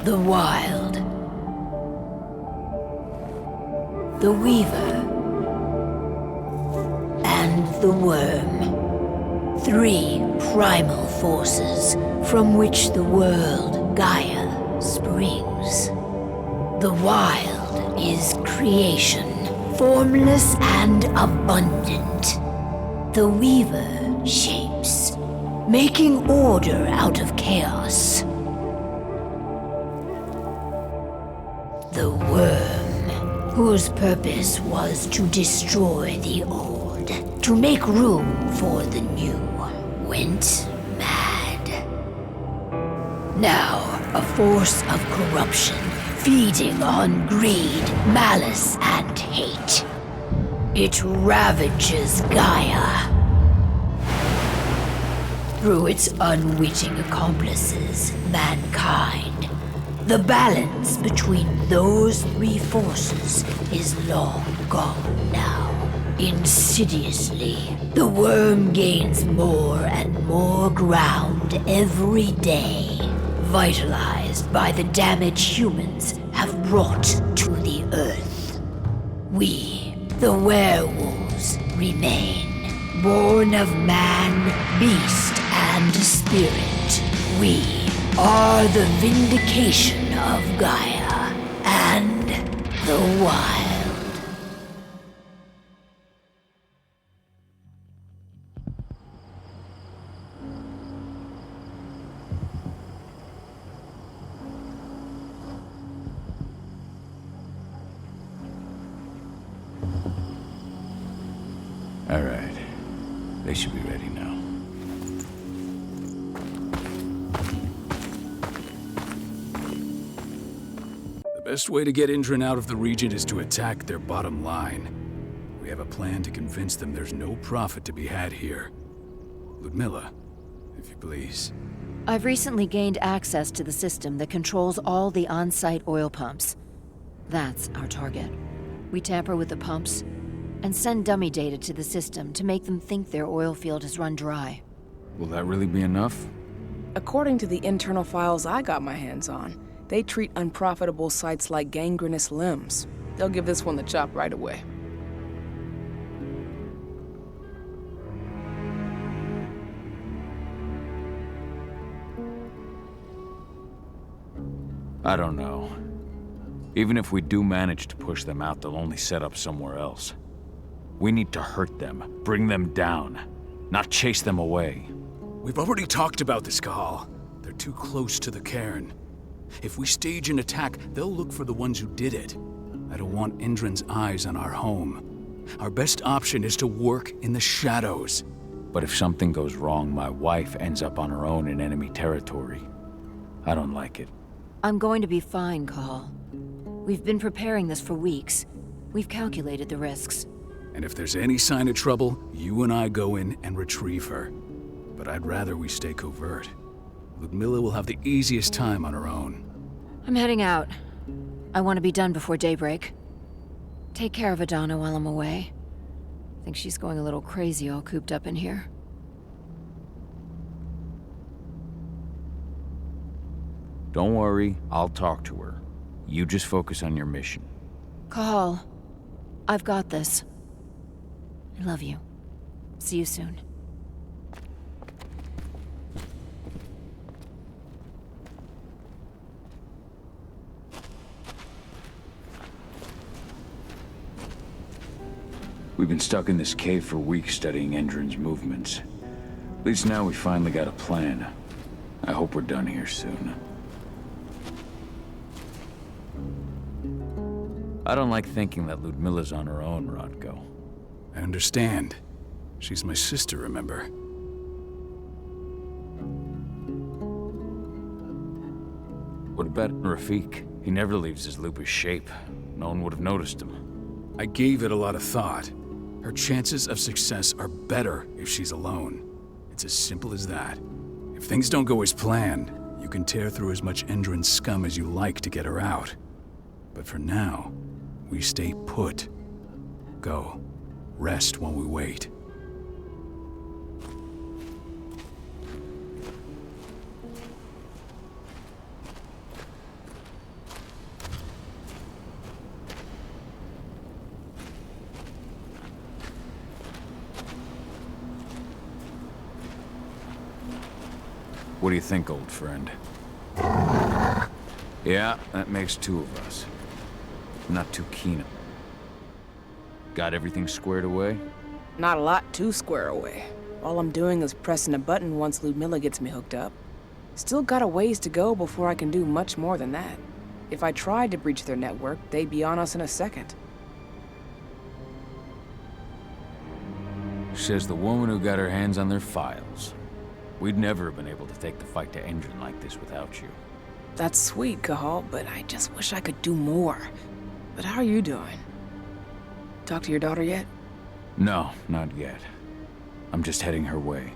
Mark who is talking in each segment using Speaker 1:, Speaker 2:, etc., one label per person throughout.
Speaker 1: The Wild. The Weaver. And the Worm. 3 primal forces from which the world Gaia springs. The Wild is creation, formless and abundant. The Weaver shapes, making order out of chaos. The Worm, whose purpose was to destroy the old, to make room for the new, went mad. Now, A force of corruption, feeding on greed, malice, and hate. It ravages Gaia. Through its unwitting accomplices, mankind. The balance between those three forces is long gone now. Insidiously, the worm gains more and more ground every day, vitalized by the damage humans have brought to the Earth. We, the werewolves, remain, born of man, beast, and spirit. We are the vindication of Gaia and the wild.
Speaker 2: All right. They should be ready now.
Speaker 3: The best way to get Indran out of the region is to attack their bottom line. We have a plan to convince them there's no profit to be had here. Ludmilla, if you please.
Speaker 4: I've recently gained access to the system that controls all the on-site oil pumps. That's our target. We tamper with the pumps and send dummy data to the system to make them think their oil field has run dry.
Speaker 2: Will that really be enough?
Speaker 5: According to the internal files I got my hands on, they treat unprofitable sites like gangrenous limbs. They'll give this one the chop right away.
Speaker 2: I don't know. Even if we do manage to push them out, they'll only set up somewhere else. We need to hurt them, bring them down, not chase them away.
Speaker 3: We've already talked about this, Kahal. They're too close to the cairn. If we stage an attack, they'll look for the ones who did it. I don't want Indran's eyes on our home. Our best option is to work in the shadows.
Speaker 2: But if something goes wrong, my wife ends up on her own in enemy territory. I don't like it.
Speaker 4: I'm going to be fine, Call. We've been preparing this for weeks. We've calculated the risks.
Speaker 3: And if there's any sign of trouble, you and I go in and retrieve her. But I'd rather we stay covert. Ludmilla will have the easiest time on her own.
Speaker 4: I'm heading out. I want to be done before daybreak. Take care of Adana while I'm away. I think she's going a little crazy all cooped up in here.
Speaker 2: Don't worry, I'll talk to her. You just focus on your mission.
Speaker 4: Call. I've got this. I love you. See you soon.
Speaker 2: We've been stuck in this cave for weeks studying Indran's movements. At least now we finally got a plan. I hope we're done here soon. I don't like thinking that Ludmilla's on her own, Rodko.
Speaker 3: I understand. She's my sister, remember?
Speaker 2: What about Rafik? He never leaves his lupus shape. No one would have noticed him.
Speaker 3: I gave it a lot of thought. Her chances of success are better if she's alone. It's as simple as that. If things don't go as planned, you can tear through as much Indran scum as you like to get her out. But for now, we stay put. Go. Rest while we wait.
Speaker 2: What do you think, old friend? Yeah, that makes two of us. I'm not too keen. Got everything squared away?
Speaker 5: Not a lot to square away. All I'm doing is pressing a button once Ludmilla gets me hooked up. Still got a ways to go before I can do much more than that. If I tried to breach their network, they'd be on us in a second.
Speaker 2: Says the woman who got her hands on their files. We'd never have been able to take the fight to Indran like this without you.
Speaker 5: That's sweet, Cahal, but I just wish I could do more. But how are you doing? Talk to your daughter yet?
Speaker 2: No, not yet. I'm just heading her way.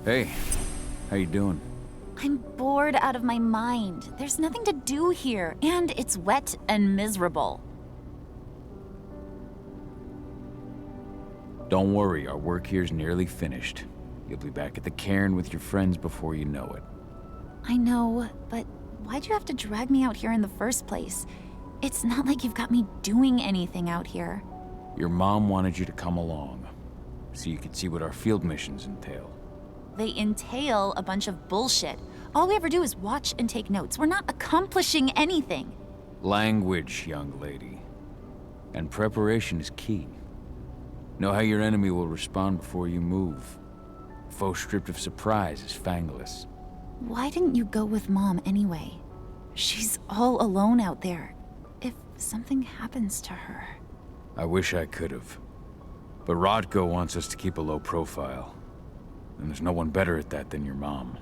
Speaker 2: Hey, how you doing?
Speaker 6: I'm bored out of my mind. There's nothing to do here, and it's wet and miserable.
Speaker 2: Don't worry, our work here's nearly finished. You'll be back at the cairn with your friends before you know it.
Speaker 6: I know, but why'd you have to drag me out here in the first place? It's not like you've got me doing anything out here.
Speaker 2: Your mom wanted you to come along, so you could see what our field missions entail.
Speaker 6: They entail a bunch of bullshit. All we ever do is watch and take notes. We're not accomplishing anything.
Speaker 2: Language, young lady. And preparation is key. Know how your enemy will respond before you move. Faux stripped of surprise is fangless.
Speaker 6: Why didn't you go with Mom anyway? She's all alone out there. If something happens to her...
Speaker 2: I wish I could have. But Rodko wants us to keep a low profile. And there's no one better at that than your mom.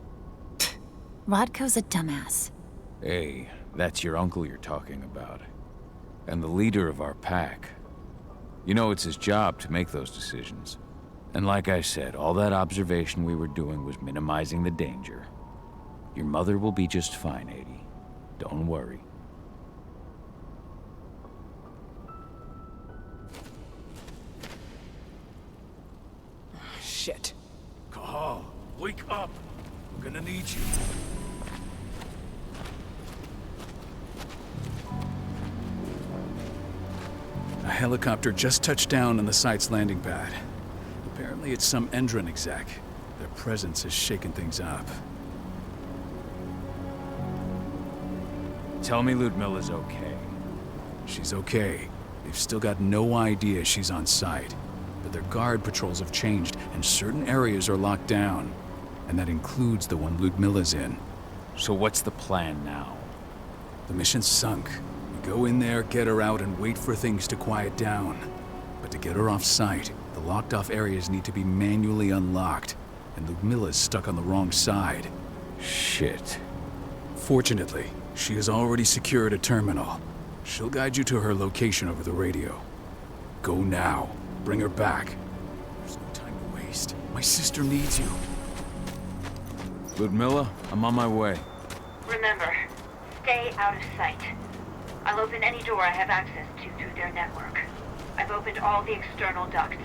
Speaker 6: Rodko's a dumbass.
Speaker 2: Hey, that's your uncle you're talking about. And the leader of our pack. You know it's his job to make those decisions. And like I said, all that observation we were doing was minimizing the danger. Your mother will be just fine, Adie. Don't worry.
Speaker 5: Shit.
Speaker 3: Cahal, wake up. We're gonna need you. A helicopter just touched down on the site's landing pad. Apparently it's some Endron exec. Their presence has shaken things up.
Speaker 2: Tell me Ludmilla's okay.
Speaker 3: She's okay. They've still got no idea she's on site. But their guard patrols have changed, and certain areas are locked down. And that includes the one Ludmilla's in.
Speaker 2: So what's the plan now?
Speaker 3: The mission's sunk. We go in there, get her out, and wait for things to quiet down. But to get her off site, the locked-off areas need to be manually unlocked. And Ludmilla's stuck on the wrong side.
Speaker 2: Shit.
Speaker 3: Fortunately, she has already secured a terminal. She'll guide you to her location over the radio. Go now. Bring her back. There's no time to waste. My sister needs you.
Speaker 2: Ludmilla, I'm on my way.
Speaker 1: Remember, stay out of sight. I'll open any door I have access to through their network. I've opened all the external ducts.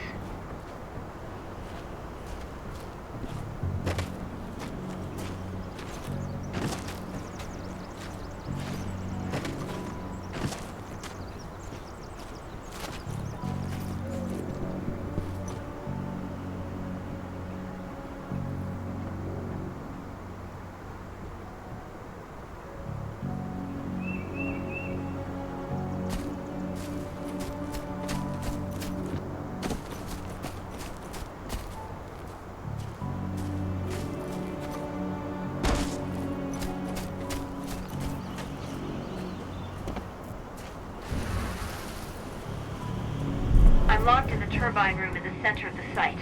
Speaker 1: I'm locked in the turbine room in the center of the site.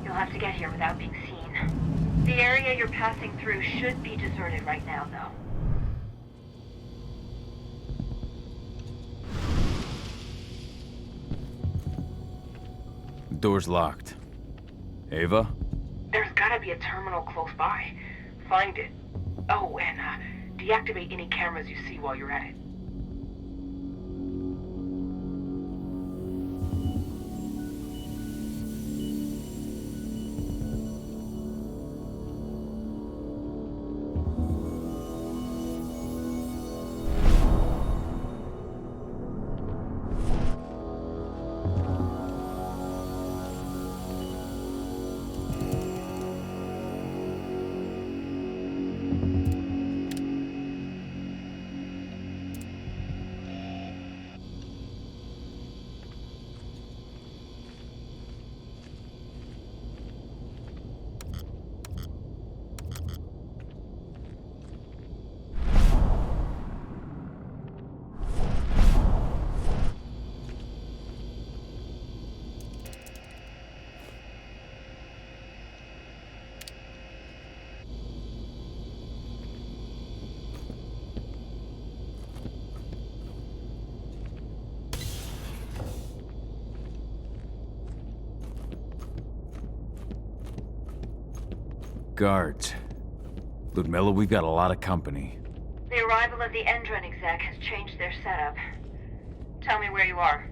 Speaker 1: You'll have to get here without being seen. The area you're passing through should be deserted right now, though.
Speaker 2: The door's locked. Ava?
Speaker 1: There's gotta be a terminal close by. Find it. Oh, and deactivate any cameras you see while you're at it.
Speaker 2: guards. Ludmilla, we've got a lot of company.
Speaker 7: The arrival of the Endron exec has changed their setup. Tell me where you are.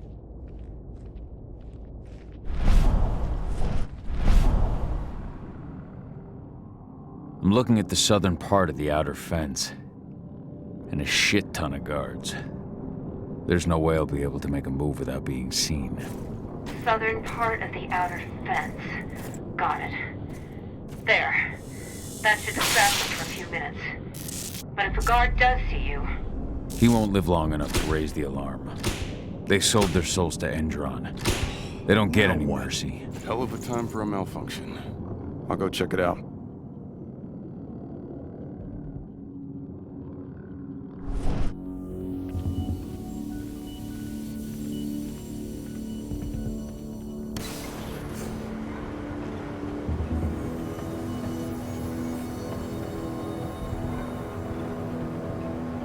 Speaker 2: I'm looking at the southern part of the outer fence. And a shit ton of guards. There's no way I'll be able to make a move without being seen.
Speaker 7: Southern part of the outer fence. Got it. There. That should distract them for a few minutes. But if a guard does see you...
Speaker 2: He won't live long enough to raise the alarm. They sold their souls to Endron. They don't get any mercy.
Speaker 8: Hell of a time for a malfunction. I'll go check it out.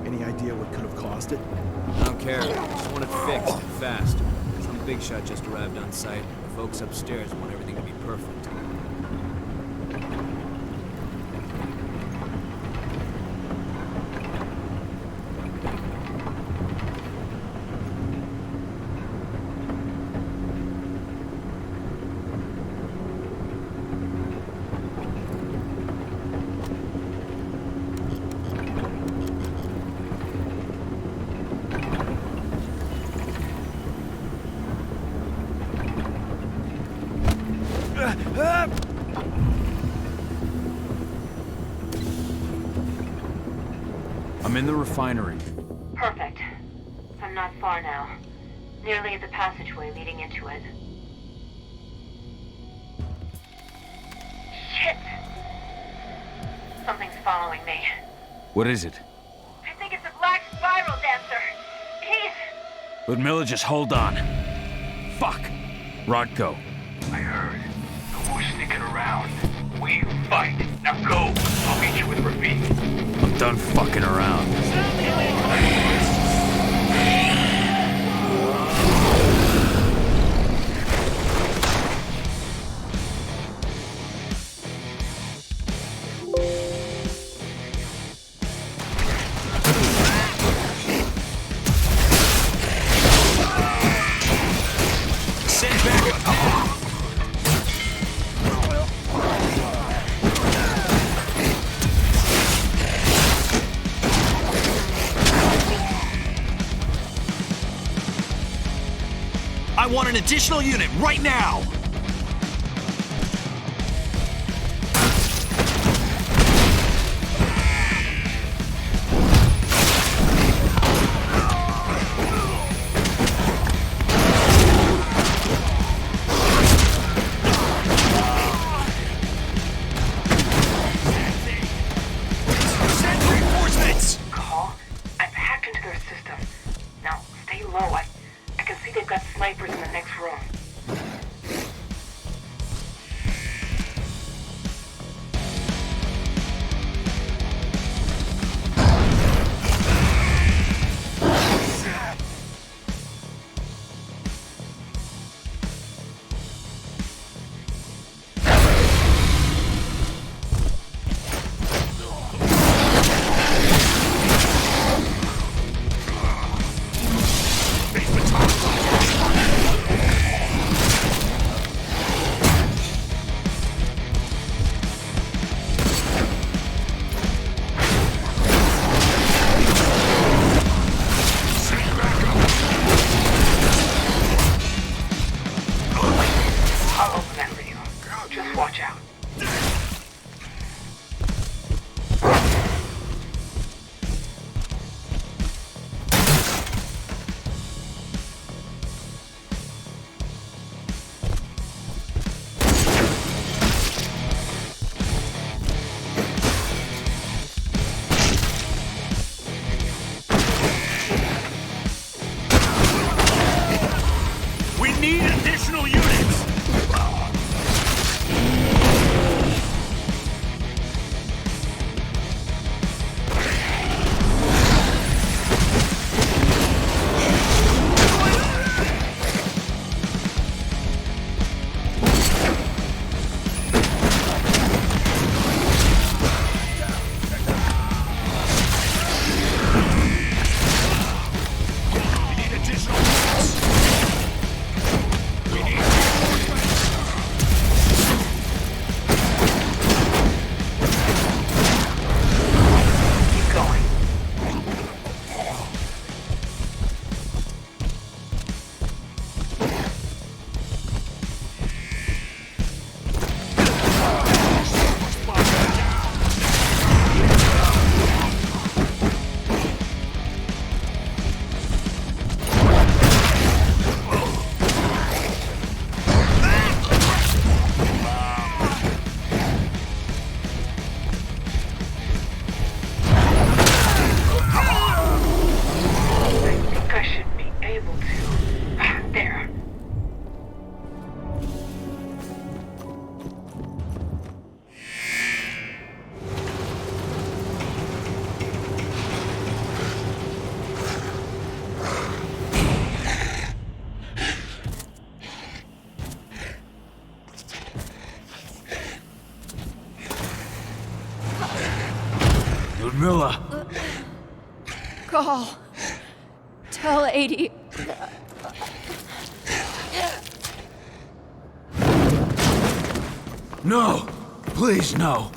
Speaker 9: Any idea what could have caused it?
Speaker 10: I don't care. Just want it fixed, fast. Some big shot just arrived on site. The folks upstairs want everything to be perfect.
Speaker 2: I'm in the refinery.
Speaker 7: Perfect. I'm not far now. Nearly at the passageway leading into it. Shit! Something's following me.
Speaker 2: What is it?
Speaker 7: I think it's a black spiral dancer. He's...
Speaker 2: Ludmilla, just hold on. Fuck. Rodko.
Speaker 11: I heard. Who's sneaking around? We fight. Now go. I'll meet you with Rafik.
Speaker 2: I'm done fucking around.
Speaker 12: I want an additional unit right now! Send reinforcements!
Speaker 7: Call? I've hacked into their system. Now, stay low. I can see they've got snipers in the next room.
Speaker 2: Ludmilla!
Speaker 4: Call. Tell 80.
Speaker 2: No! Please, no!